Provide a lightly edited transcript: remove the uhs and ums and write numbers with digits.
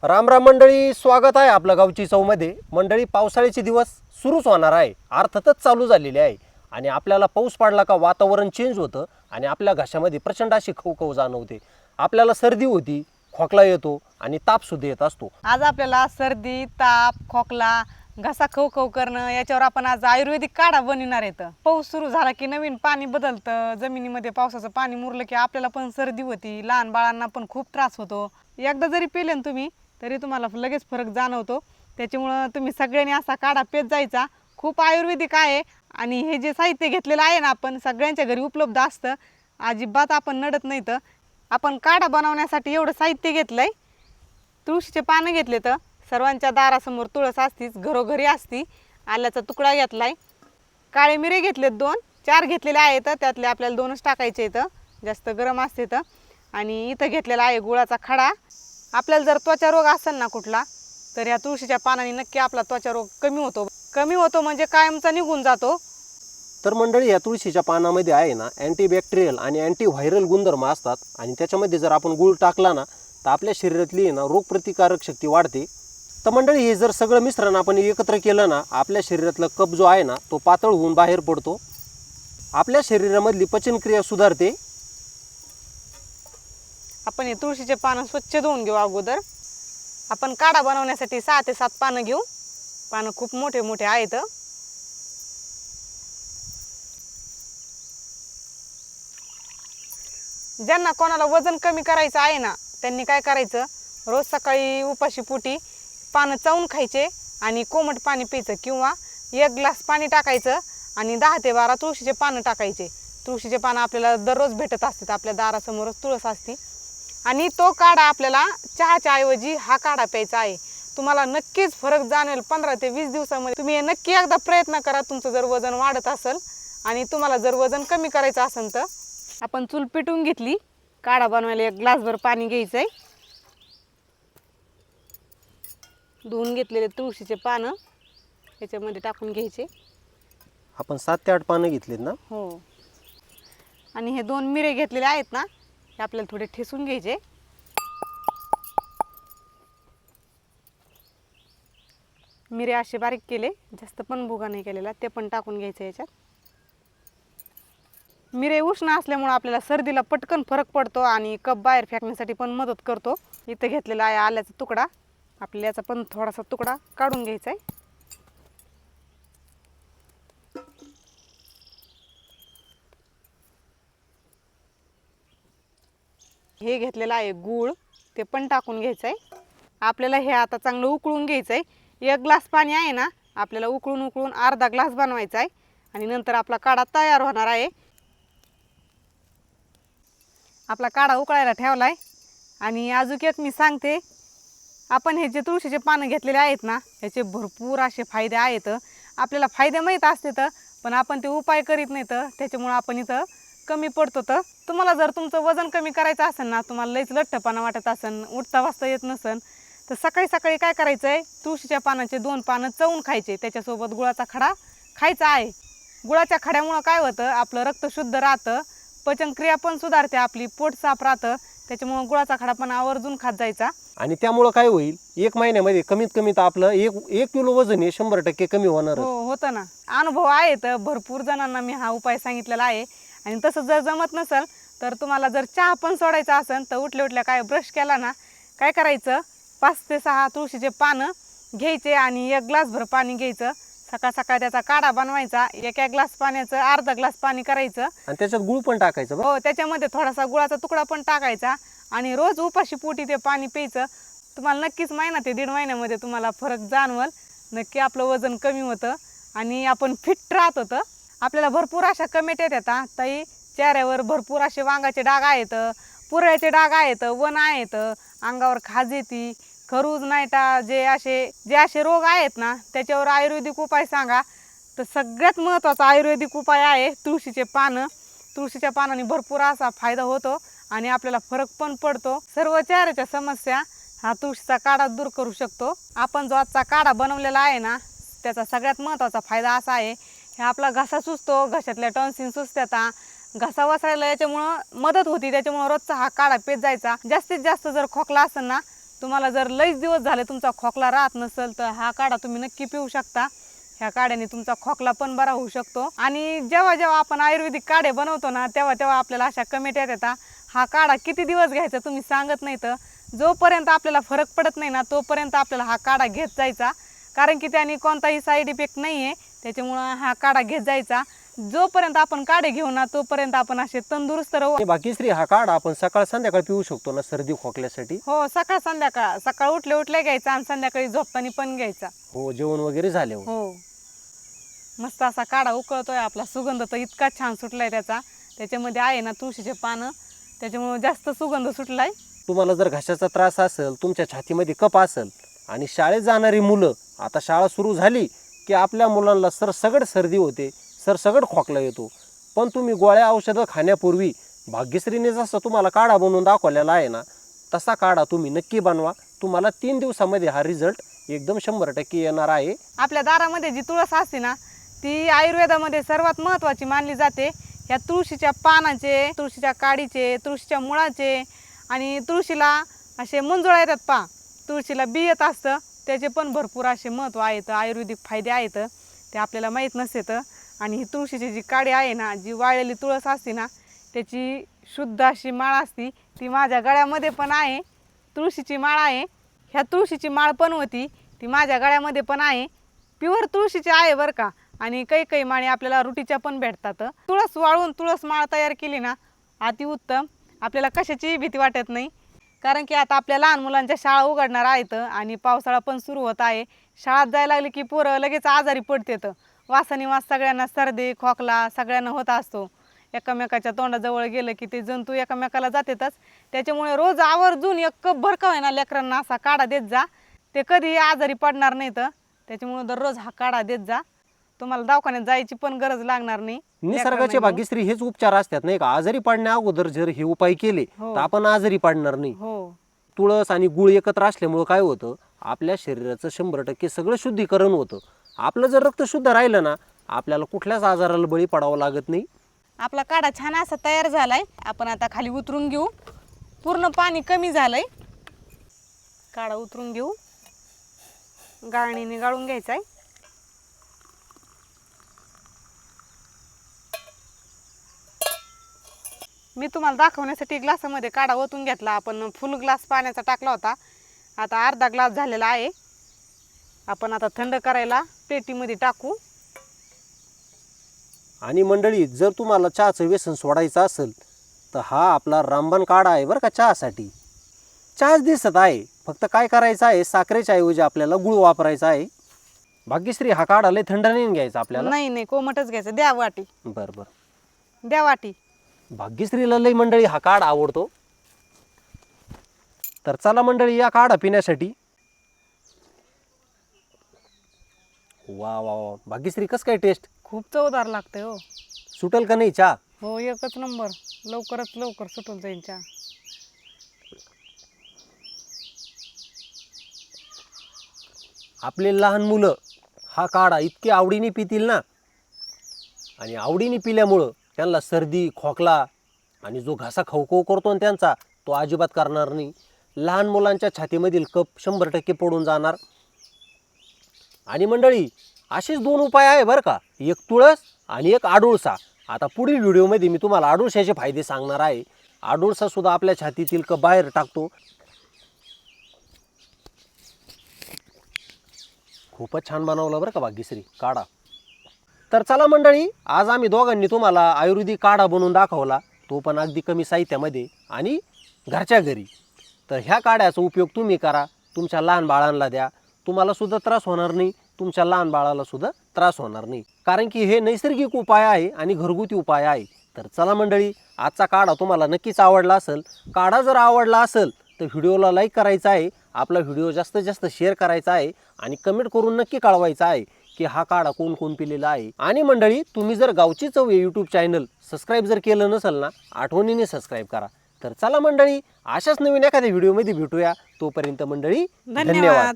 राम राम मंडळी, स्वागत आहे आपलं गावची चौमध्ये. मंडळी, पावसाळ्याचे दिवस सुरूच होणार आहे, अर्थातच चालू झालेले आहे. आणि आपल्याला पाऊस पडला का वातावरण चेंज होतं आणि आपल्या घशामध्ये प्रचंड अशी खवखव जाणवते. आपल्याला सर्दी होती, खोकला येतो आणि ताप सुद्धा येत असतो. आज आपल्याला सर्दी, ताप, खोकला, घसा खवखव करणं याच्यावर आपण आज आयुर्वेदिक काढा बनविणार आहेत. पाऊस सुरू झाला की नवीन पाणी बदलतं, जमिनीमध्ये पावसाचं पाणी मुरलं की आपल्याला पण सर्दी होती, लहान बाळांना पण खूप त्रास होतो. एकदा जरी पिले ना तुम्ही तरी तुम्हाला लगेच फरक जाणवतो. त्याच्यामुळं तुम्ही सगळ्यांनी असा काढा पेत जायचा. खूप आयुर्वेदिक आहे आणि हे जे साहित्य घेतलेलं आहे ना आपण सगळ्यांच्या घरी उपलब्ध असतं. अजिबात आपण नडत नाही. तर आपण काढा बनवण्यासाठी एवढं साहित्य घेतलंय. तुळशीचे पानं घेतले, तर सर्वांच्या दारासमोर तुळस असतीच, घरोघरी असती. आल्याचा तुकडा घेतलाय, काळे मिरे घेतलेत 2-4 घेतलेले आहेत, त्यातले आपल्याला 2च टाकायचे इथं, जास्त गरम असते तर. आणि इथं घेतलेला आहे गुळाचा खडा. आपल्याला जर त्वचा रोग असेल ना कुठला, तर या तुळशीच्या पानाने नक्की आपला त्वचा रोग कमी होतो म्हणजे कायमचा निघून जातो. तर मंडळी, या तुळशीच्या पानामध्ये आहे ना अँटीबॅक्टेरियल आणि अँटीव्हायरल गुणधर्म असतात. आणि त्याच्यामध्ये जर आपण गूळ टाकला ना तर आपल्या शरीरातली ना रोगप्रतिकारक शक्ती वाढते. तर मंडळी, हे जर सगळं मिश्रण आपण एकत्र केलं ना, आपल्या शरीरातला कफ जो आहे ना तो पातळ होऊन बाहेर पडतो. आपल्या शरीरामधली पचनक्रिया सुधारते. आपण हे तुळशीचे पानं स्वच्छ धुवून घेऊ अगोदर. आपण काढा बनवण्यासाठी 6 ते 7 पानं घेऊ. पानं खूप मोठे मोठे आहेत. ज्यांना कोणाला वजन कमी करायचं आहे ना, त्यांनी काय करायचं, रोज सकाळी उपाशी पोटी पानं चावून खायचे आणि कोमट पाणी प्यायचं, किंवा 1 ग्लास पाणी टाकायचं आणि 10 ते 12 तुळशीचे पानं टाकायचे. तुळशीचे पानं आपल्याला दररोज भेटत असतात, आपल्या दारासमोरच तुळस असते. आणि तो काढा आपल्याला चहाच्या ऐवजी हा काढा प्यायचा आहे. तुम्हाला नक्कीच फरक जाणवेल. 15 ते 20 दिवसामध्ये तुम्ही नक्की एकदा प्रयत्न करा. तुमचं जर वजन वाढत असेल आणि तुम्हाला जर वजन कमी करायचं असेल तर आपण चूल पेटवून घेतली. काढा बनवायला 1 ग्लासभर पाणी घ्यायचं आहे. धुवून घेतलेले तुळशीचे पानं याच्यामध्ये टाकून घ्यायचे. आपण 7 ते 8 पानं घेतलीत ना. हो. आणि हे 2 मिरे घेतलेले आहेत ना, हे आपल्याला थोडे ठेसून घ्यायचे. मिरे असे बारीक केले, जास्त पण भुगा नाही केलेला, ते पण टाकून घ्यायचं याच्यात. मिरे उष्ण असल्यामुळे आपल्याला सर्दीला पटकन फरक पडतो आणि कफ बाहेर फेकण्यासाठी पण मदत करतो. इथं घेतलेला आहे आल्याचा तुकडा. आपल्याला याचा पण थोडासा तुकडा काढून घ्यायचा आहे. हे घेतलेलं आहे गूळ, ते पण टाकून घ्यायचं आहे. आपल्याला हे आता चांगलं उकळून घ्यायचं आहे. 1 ग्लास पाणी आहे ना, आपल्याला उकळून अर्धा ग्लास बनवायचा आहे आणि नंतर आपला काढा तयार होणार आहे. आपला काढा उकळायला ठेवला आहे. आणि अजून एक मी सांगते, आपण हे जे तुळशीचे पानं घेतलेले आहेत ना, याचे भरपूर असे फायदे आहेत. आपल्याला फायदे माहीत असते तर पण आपण ते उपाय करीत नाही, तर त्याच्यामुळं आपण इथं कमी पडतो. तर तुम्हाला जर तुमचं वजन कमी करायचं असेल ना, तुम्हाला लईच लठ्ठपणा वाटत असेल, उठता बसता येत नसेल, तर सकाळी सकाळी काय करायचं आहे, तुळशीच्या पानाचे 2 पानं चवून खायचे. त्याच्यासोबत गुळाचा खडा खायचा आहे. गुळाच्या खड्यामुळं काय होतं, आपलं रक्त शुद्ध राहतं, पचनक्रिया पण सुधारते, आपली पोट साफ राहतं. त्याच्यामुळं गुळाचा खडा पण आवर्जून खात जायचा. आणि त्यामुळं काय होईल, 1 महिन्यामध्ये कमीत कमी तर आपलं 1 किलो वजन हे 100% कमी होणार. हो, होतं ना. अनुभव आहे, तर भरपूर जणांना मी हा उपाय सांगितलेला आहे. आणि तसं जर जमत नसेल तर तुम्हाला जर चहा पण सोडायचा असेल तर उठल्या काय ब्रश केला ना, काय करायचं, 5 ते 6 तुळशीचे पानं घ्यायचे आणि 1 ग्लासभर पाणी घ्यायचं. सकाळ सकाळ त्याचा काढा बनवायचा. 1 ग्लास पाण्याचं अर्धा ग्लास पाणी करायचं आणि त्याच्यात गूळ पण टाकायचं. हो, त्याच्यामध्ये थोडासा गुळाचा तुकडा पण टाकायचा आणि रोज उपाशी पोटी ते पाणी प्यायचं. तुम्हाला नक्कीच महिना ते 1.5 महिन्यामध्ये तुम्हाला फरक जाणवल. नक्की आपलं वजन कमी होतं आणि आपण फिट राहत होतं. आपल्याला भरपूर अशा कमेंट येतात, ताई चेहऱ्यावर भरपूर असे वांगाचे डाग आहेत, पुरळ्याचे डाग आहेत, वन आहेत, अंगावर खाज येते, खरूज नाहीटा, जे असे रोग आहेत ना, त्याच्यावर आयुर्वेदिक उपाय सांगा. तर सगळ्यात महत्त्वाचा आयुर्वेदिक उपाय आहे तुळशीचे पानं. तुळशीच्या पानाने भरपूर असा फायदा होतो आणि आपल्याला फरक पण पडतो. सर्व चेहऱ्याच्या समस्या हा तुळशीचा काढा दूर करू शकतो. आपण जो आजचा काढा बनवलेला आहे ना, त्याचा सगळ्यात महत्त्वाचा फायदा असा आहे, हे आपला घसा सुजतो, घशातल्या टॉन्सिल सुजतात, घसा वसरायला याच्यामुळं मदत होती. त्याच्यामुळं रोजचा हा काढा पेत जायचा. जास्तीत जास्त जर खोकला असेल ना तुम्हाला जर लईच दिवस झाले तुमचा खोकला राहत नसेल तर हा काढा तुम्ही नक्की पिऊ शकता. ह्या काढ्याने तुमचा खोकला पण बरा होऊ शकतो. आणि जेव्हा जेव्हा आपण आयुर्वेदिक काढे बनवतो ना तेव्हा तेव्हा आपल्याला अशा कमेंट येतात, हा काढा किती दिवस घ्यायचा तुम्ही सांगत नाही. तर जोपर्यंत आपल्याला फरक पडत नाही ना तोपर्यंत आपल्याला हा काढा घेत जायचा, कारण की त्याने कोणताही साईड इफेक्ट नाही आहे. त्याच्यामुळं हा काढा घेत जायचा. जोपर्यंत आपण काढे घेऊ ना तोपर्यंत आपण असे तंदुरुस्त राहू. आणि भाग्यश्री, हा काढा आपण सकाळ संध्याकाळ पिऊ शकतो ना सर्दी खोकल्यासाठी? हो, सकाळ संध्याकाळ. सकाळ उठले उठले घ्यायचा आणि संध्याकाळी झोपताना पण घ्यायचा. हो, जेवण वगैरे झाले. हो, मस्त असा काढा उकळतोय. आपला सुगंध तर इतका छान सुटलाय त्याचा. त्याच्यामध्ये आहे ना तुळशीचे पानं, त्याच्यामुळे जास्त सुगंध सुटलाय. तुम्हाला जर घशाचा त्रास असेल, तुमच्या छातीमध्ये कफ असेल आणि शाळेत जाणारी मुलं, आता शाळा सुरू झाली की आपल्या मुलांना सरसगट सर्दी होते, सरसगट खोकला येतो. पण तुम्ही गोळ्या औषधं खाण्यापूर्वी भाग्यश्रीने जसं तुम्हाला काढा बनवून दाखवलेला आहे ना तसा काढा तुम्ही नक्की बनवा. तुम्हाला 3 दिवसामध्ये हा रिझल्ट एकदम 100% येणार आहे. आपल्या दारामध्ये जी तुळस असते ना ती आयुर्वेदामध्ये सर्वात महत्त्वाची मानली जाते. ह्या तुळशीच्या पानाचे, तुळशीच्या काडीचे, तुळशीच्या मुळाचे आणि तुळशीला असे मंजुळा येतात पा, तुळशीला बी येत असतं, त्याचे पण भरपूर असे महत्त्व आहेत, आयुर्वेदिक फायदे आहेत, ते आपल्याला माहीत नसतं. आणि ही तुळशीची जी काडी आहे ना, जी वाळलेली तुळस असते ना त्याची शुद्ध अशी माळ असती, ती माझ्या गळ्यामध्ये पण आहे. तुळशीची माळ आहे. ह्या तुळशीची माळ पण होती ती माझ्या गळ्यामध्ये पण आहे. प्युअर तुळशीची आहे बरं का. आणि काही काही माळी आपल्याला रुटीच्या पण भेटतात. तुळस वाळून तुळस माळ तयार केली ना अतिउत्तम. आपल्याला कशाचीही भीती वाटत नाही, कारण की आता आपल्या लहान मुलांच्या शाळा उघडणार आहेत आणि पावसाळा पण सुरू होत आहे. शाळेत जायला लागली की पोरं लगेच आजारी पडतात. वासानी वास सगळ्यांना सर्दी खोकला सगळ्यांना होत असतो. एकमेकाच्या तोंडाजवळ गेलं की ते जंतू एकमेकाला जातातच. त्याच्यामुळे रोज आवर्जून एक कप भर का होईना लेकरांना असा काढा देत जा, ते कधीही आजारी पडणार नाहीत. त्याच्यामुळे दररोज हा काढा देत जा. तुम्हाला दवाखान्यात जायची पण गरज लागणार नाही. निसर्गाचे भाग्यश्री हेच उपचार असतात नाही का. आजारी पडण्या अगोदर जर हे उपाय केले तर आपण आजारी पडणार नाही. हो, तुळस आणि गुळ एकत्र असल्यामुळे काय होतं, आपल्या शरीराचं 100% सगळं शुद्धीकरण होतं. आपलं जर रक्त शुद्ध राहिलं ना आपल्याला कुठल्याच आजाराला बळी पडावं लागत नाही. आपला काढा छान असा तयार झालाय. आपण आता खाली उतरून घेऊ. पूर्ण पाणी कमी झालंय. काढा उतरून घेऊ. गाळणीने गाळून घ्यायचा आहे. मी तुम्हाला दाखवण्यासाठी ग्लासामध्ये काढा ओतून घेतला. आपण फुल ग्लास पाण्याचा टाकला होता. आता अर्धा ग्लास झालेला आहे. आपण आता थंड करायला पेटीमध्ये टाकू. आणि मंडळी, जर तुम्हाला चहाचं व्यसन सोडायचं असेल तर हा आपला रामबाण काढा आहे बरं का. चहासाठी चहाच दिसत आहे, फक्त काय करायचं आहे, साखरेच्या ऐवजी आपल्याला गुळ वापरायचा आहे. भाग्यश्री, हा काढा लय थंड नाही घ्यायचा आपल्याला? नाही नाही, कोमटच घ्यायचं. द्या वाटी. बरं बरं, द्या वाटी. भाग्यश्रीला लय मंडळी हा काढा आवडतो. तर चला मंडळी, या काढा पिण्यासाठी. वा वा वा, भाग्यश्री कसं काय टेस्ट? खूप चवदार लागतंय हो. सुटेल का नाही चहा? हो, एकच नंबर. लवकरच लवकर सुटून जाईल चहा. आपले लहान मुलं हा काढा इतके आवडीने पितील ना, आणि आवडीने पिल्यामुळं त्यांना सर्दी खोकला आणि जो घसा खवखव करतो ना त्यांचा, तो अजिबात करणार नाही. लहान मुलांच्या छातीमधील कफ 100% पडून जाणार. आणि मंडळी, असेच 2 उपाय आहे बरं का, एक तुळस आणि एक आडुळसा. आता पुढील व्हिडिओमध्ये मी तुम्हाला आडुळशाचे फायदे सांगणार आहे. आडुळसा सुद्धा आपल्या छातीतील कफ बाहेर टाकतो. खूपच छान बनवलं बरं का भाग्यश्री काढा. तर चला मंडळी, आज आम्ही दोघांनी तुम्हाला आयुर्वेदिक काढा बनवून दाखवला, तो पण अगदी कमी साहित्यामध्ये आणि घरच्या घरी. तर ह्या काढ्याचा उपयोग तुम्ही करा, तुमच्या लहान बाळांना द्या. तुम्हाला सुद्धा त्रास होणार नाही, तुमच्या लहान बाळाला सुद्धा त्रास होणार नाही, कारण की हे नैसर्गिक उपाय आहे आणि घरगुती उपाय आहे. तर चला मंडळी, आजचा काढा तुम्हाला नक्कीच आवडला असेल. काढा जर आवडला असेल तर व्हिडिओला लाईक करायचा आहे, आपला व्हिडिओ जास्तीत जास्त शेअर करायचा आहे आणि कमेंट करून नक्की कळवायचा आहे की हा काढा कोण कोण पिलेला आहे. आणि मंडळी, तुम्ही जर गावची चव यूट्यूब चॅनल सबस्क्राईब जर केलं नसेल ना, आठवणीने सबस्क्राईब करा. तर चला मंडळी, अशाच नवीन एखाद्या व्हिडिओमध्ये भेटूया. तोपर्यंत मंडळी, धन्यवाद.